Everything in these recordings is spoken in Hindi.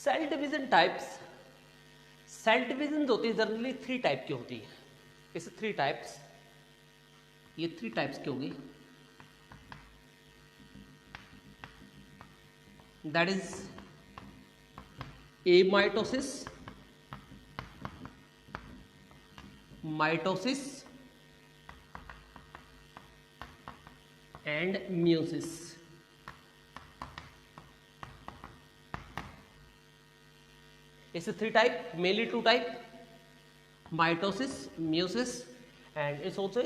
Cell division types, cell division होती है जनरली 3 टाइप की होती है। इसे 3 टाइप्स, ये 3 टाइप्स की होगी। That is amitosis, mitosis and meiosis. इसे 3 type, mainly 2 type, mitosis, meiosis and it's also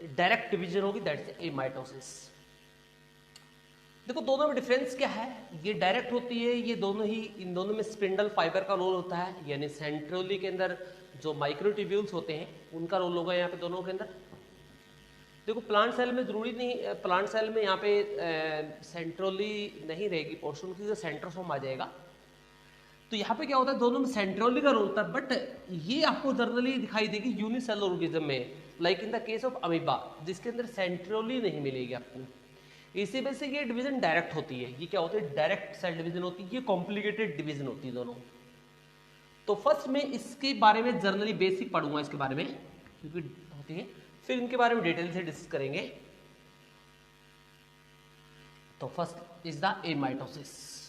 direct division होगी, दैट इज एमाइटोसिस। देखो दोनों में डिफरेंस क्या है, ये डायरेक्ट होती है, ये दोनों ही, इन दोनों में स्पिंडल फाइबर का रोल होता है, यानी सेंट्रोली के अंदर जो माइक्रोट्यूब्यूल्स होते हैं उनका रोल होगा यहाँ पे दोनों के अंदर। देखो प्लांट सेल में जरूरी नहीं, प्लांट सेल में यहाँ पे सेंट्रोली नहीं रहेगी पोर्शन की, सेंट्रोसोम आ जाएगा। तो यहाँ पे क्या होता है, दोनों में सेंट्रोली का रोल होता है, बट ये आपको जनरली दिखाई देगी यूनिसेलुलर ऑर्गेनिज्म में, like in the case of amoeba, जिसके अंदर सेंट्रोली नहीं मिलेगी आपको। इसी वजह से ये डिवीजन डायरेक्ट होती है। ये क्या होती है, डायरेक्ट सेल डिवीजन होती है, ये कॉम्प्लिकेटेड डिवीजन होती है दोनों। तो फर्स्ट में इसके बारे में जनरली बेसिक पढ़ूंगा इसके बारे में, क्योंकि होती है, फिर इनके बारे में डिटेल से डिस्कस करेंगे। तो first is the amitosis.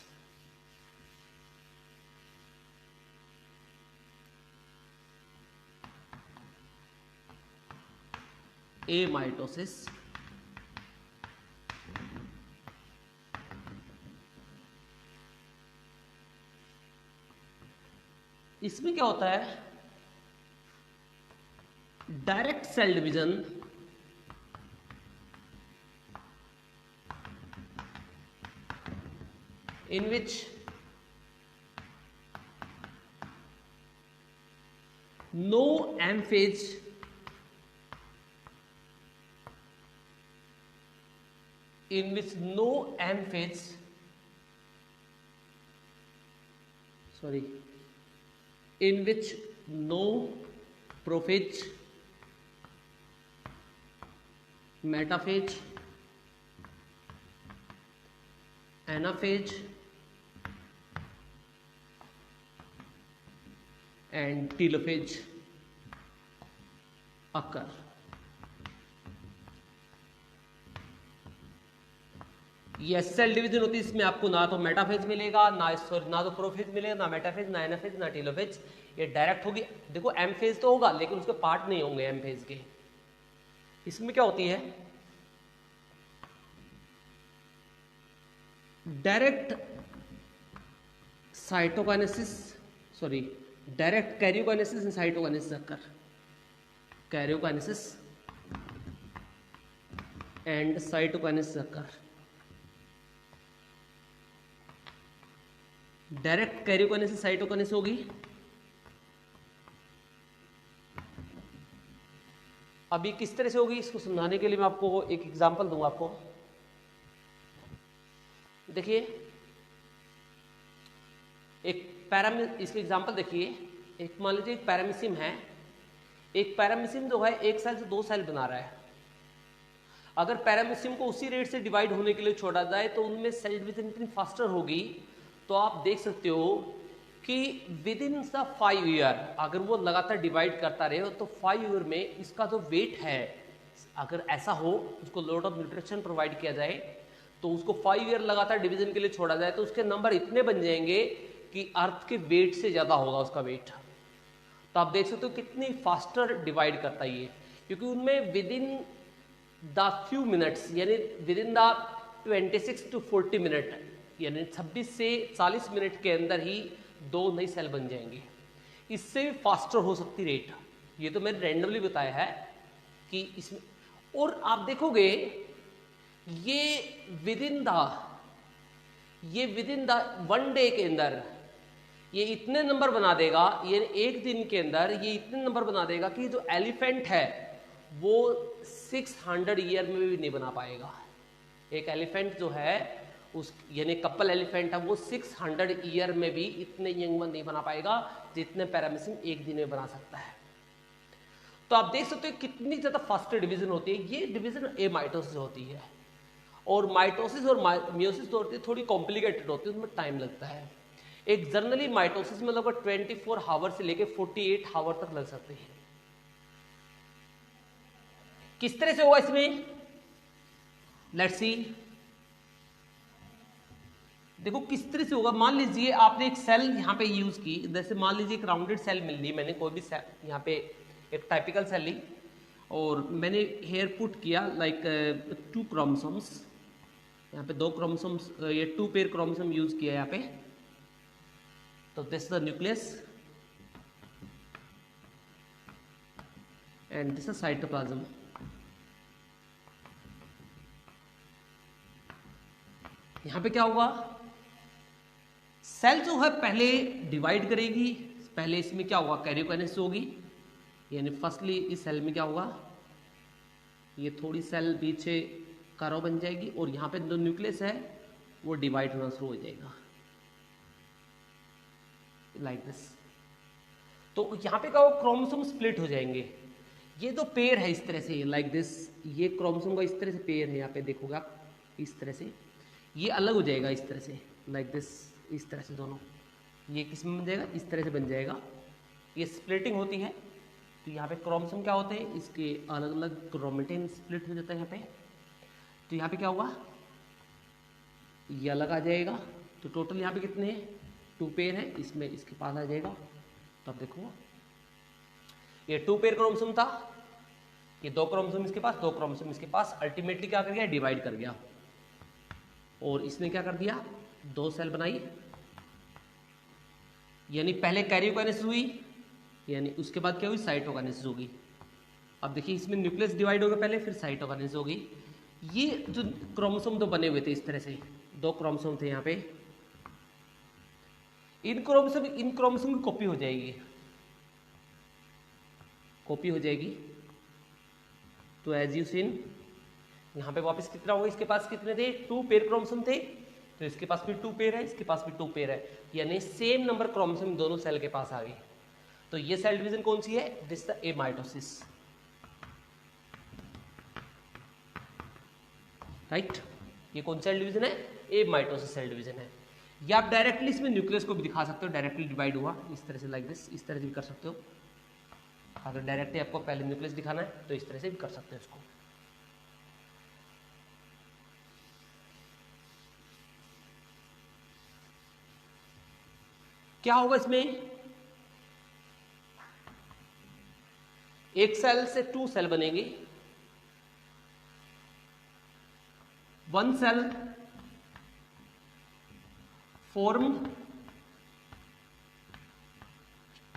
Amitosis इसमें क्या होता है, direct cell division in which no M phase in which no prophage, metaphage, anaphage and telophage occur. ये सेल डिवीजन होती है, इसमें आपको ना तो मेटाफेज मिलेगा, ना तो प्रोफेज मिलेगा, ना मेटाफेज, ना एनाफेज, ना टेलोफेज। ये डायरेक्ट होगी। देखो एम फेज तो होगा लेकिन उसके पार्ट नहीं होंगे एम फेज के। इसमें क्या होती है, direct cytokinesis, direct karyokinesis and cytokinesis occur. Karyokinesis and cytokinesis occur. Direct karyokinesis cytokinesis होगी। अभी किस तरह से होगी इसको समझाने के लिए मैं आपको एक एग्जांपल दूंगा आपको। देखिए एक इसके एग्जांपल देखिए, एक मान लीजिए एक पैरामीसियम है, एक पैरामीसियम जो है एक सेल से 2 सेल बना रहा है। अगर पैरामीसियम को उसी रेट से डिवाइड होने के लिए छोड़ा जाए तो उनमें सेल डिवीजन इतनी फास्टर होगी, तो आप देख सकते हो कि विद इन द 5 ईयर अगर वो लगातार डिवाइड करता रहे तो 5 ईयर में इसका जो वेट है, अगर ऐसा हो उसको लॉट ऑफ न्यूट्रिशन प्रोवाइड किया जाए तो उसको 5 ईयर लगातार डिवीजन के लिए छोड़ा जाए तो उसके नंबर इतने बन जाएंगे कि अर्थ के वेट से ज्यादा होगा उसका वेट। तो आप देख सकते हो कितनी फास्टर डिवाइड करता है ये, क्योंकि उनमें within the few minutes, यानी within the 26 to 40 minute, यानी 26 से 40 मिनट के अंदर ही 2 नई सेल बन जाएंगी। इससे भी फास्टर हो सकती रेट। ये तो मैंने रैंडमली बताया है कि इसमें, और आप देखोगे ये विद इन द 1 डे के अंदर ये इतने नंबर बना देगा, ये एक दिन के अंदर ये इतने नंबर बना देगा कि जो एलिफेंट है वो 600 ईयर में भी नहीं बना पाएगा। एक एलिफेंट जो है उस, यानी कपल एलिफेंट है, वो 600 ईयर में भी इतने यंग नहीं बना पाएगा जितने पैरामीसियम एक दिन में बना सकता है। तो आप देख सकते हो कितनी ज्यादा फास्ट डिवीजन होती है। ये डिवीजन एमाइटोसिस होती है, और माइटोसिस और म्यूसिस होती है थोड़ी कॉम्प्लिकेटेड होती है, उसमें टाइम लगता है। एक जनरली माइटोसिस में लगभग 24 आवर से लेके 48 आवर तक लग सकते हैं। किस तरह से होगा इसमें, लेट्स सी। देखो किस तरह से होगा, मान लीजिए आपने एक सेल यहां पे यूज की, जैसे मान लीजिए एक राउंडेड सेल मिल ली मैंने, कोई भी सेल यहां पे एक टाइपिकल सेल ली और मैंने हेयर पुट किया लाइक 2 क्रोमोसोम्स, यहाँ पे 2 क्रोमोसोम्स, ये 2 पेयर क्रोमोसोम यूज किया यहाँ पे। तो this is the nucleus and this is cytoplasm. यहां पे क्या होगा, सेल जो है पहले डिवाइड करेगी, पहले इसमें क्या होगा, कैरियोकाइनेसिस होगी, यानी फर्स्टली इस सेल में क्या होगा, ये थोड़ी सेल पीछे करो बन जाएगी और यहाँ पे जो न्यूक्लियस है वो डिवाइड होना शुरू हो जाएगा लाइक दिस। तो यहाँ पे क्या होगा, क्रोमोसोम स्प्लिट हो जाएंगे। ये जो पेयर है इस तरह से लाइक दिस, ये क्रोमोसोम का इस तरह से पेयर है, यहाँ पे देखोगे आप इस तरह से, ये अलग हो जाएगा इस तरह से लाइक दिस, इस तरह से दोनों, ये किस में बन जाएगा, इस तरह से बन जाएगा। ये स्प्लिटिंग होती है, तो यहाँ पे क्रोमोसोम क्या होते हैं, इसके अलग अलग क्रोमेटिन स्प्लिट हो जाता है यहाँ पे। तो यहाँ पे क्या होगा, ये अलग आ जाएगा। तो टोटल यहाँ पे कितने हैं, 2 पेयर है, इसमें इसके पास आ जाएगा। तो अब देखो ये 2 पेयर क्रोमोसोम था, ये 2 क्रोमोसोम इसके पास, 2 क्रोमोसोम इसके पास, अल्टीमेटली क्या कर गया, डिवाइड कर गया। और इसने क्या कर दिया, 2 सेल बनाई, यानी पहले कैरियोकाइनेसिस हुई, यानी उसके बाद क्या हुई, साइटोकाइनेसिस होगी। अब देखिए इसमें न्यूक्लियस डिवाइड होगा पहले, फिर साइटोकाइनेसिस होगी। ये जो क्रोमोसोम तो बने हुए थे इस तरह से, 2 क्रोमोसोम थे यहाँ पे, इन क्रोमोसोम की कॉपी हो जाएगी, कॉपी हो जाएगी। तो एज यू सीन यहाँ पे वापस कितना होगा, इसके पास कितने थे, 2 पेयर क्रोमोसोम थे, तो इसके पास भी 2 पेयर है, इसके पास भी 2 पेयर है, यानी सेम नंबर क्रोमोसोम दोनों सेल के पास आ गए। तो ये सेल डिवीजन कौन सी है, दिस द एमाइटोसिस, राइट। ये कौन सा सेल डिवीजन है, एमाइटोसिस सेल डिवीजन है। या आप डायरेक्टली इसमें न्यूक्लियस को भी दिखा सकते हो, डायरेक्टली डिवाइड हुआ इस तरह से लाइक दिस, इस तरह से भी कर सकते हो। अगर डायरेक्टली आपको पहले न्यूक्लियस दिखाना है तो इस तरह से भी कर सकते हो इसको। क्या होगा इसमें, एक सेल से 2 सेल बनेंगे, 1 cell form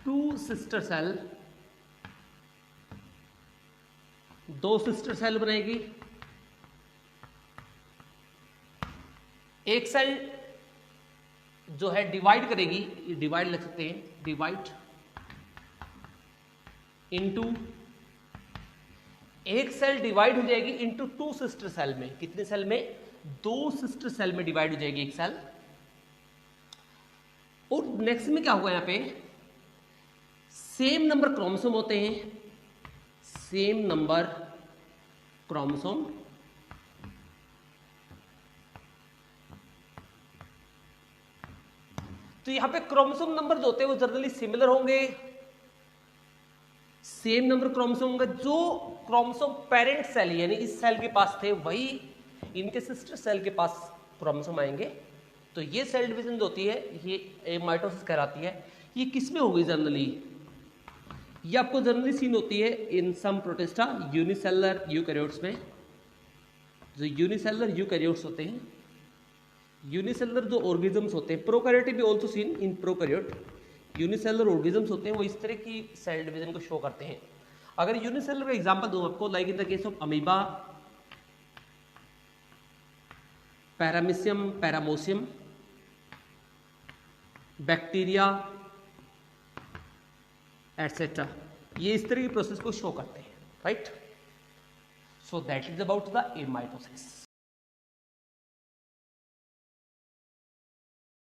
2 sister cell, 2 sister cell बनेगी। एक सेल जो है डिवाइड करेगी, डिवाइड लिख सकते हैं, डिवाइड इनटू, एक सेल डिवाइड हो जाएगी इनटू 2 सिस्टर सेल में, कितने सेल में, 2 सिस्टर सेल में डिवाइड हो जाएगी एक सेल। और नेक्स्ट में क्या होगा, यहां पे सेम नंबर क्रोमोसोम होते हैं, सेम नंबर क्रोमोसोम, तो यहां पे क्रोमोसोम नंबर जो होते हैं वो जनरली सिमिलर होंगे, सेम नंबर क्रोमोसोम होंगे। जो क्रोमोसोम पेरेंट सेल यानी इस सेल के पास थे वही इनके सिस्टर सेल के पास क्रोमोसोम आएंगे। तो ये सेल डिवीजन जो होती है ये माइटोसिस कहलाती है। ये किस में होगी जनरली, ये आपको जनरली सीन होती है इन सम प्रोटिस्टा, यूनिसेलुलर यूकैरियोट्स में। जो यूनिसेलुलर यूकैरियोट्स होते हैं, यूनिसेलुलर जो ऑर्गेनिजम्स होते हैं, प्रोकैरियोट भी also seen in prokaryote, unicellular organisms होते हैं वो इस तरह की सेल डिवीजन को शो करते हैं। अगर यूनिसेलुलर का एग्जांपल दूं आपको, like in the case of amoeba, paramecium, paramecium, bacteria etcetera, ये इस तरह की प्रोसेस को शो करते हैं, right. So that is about the amitosis.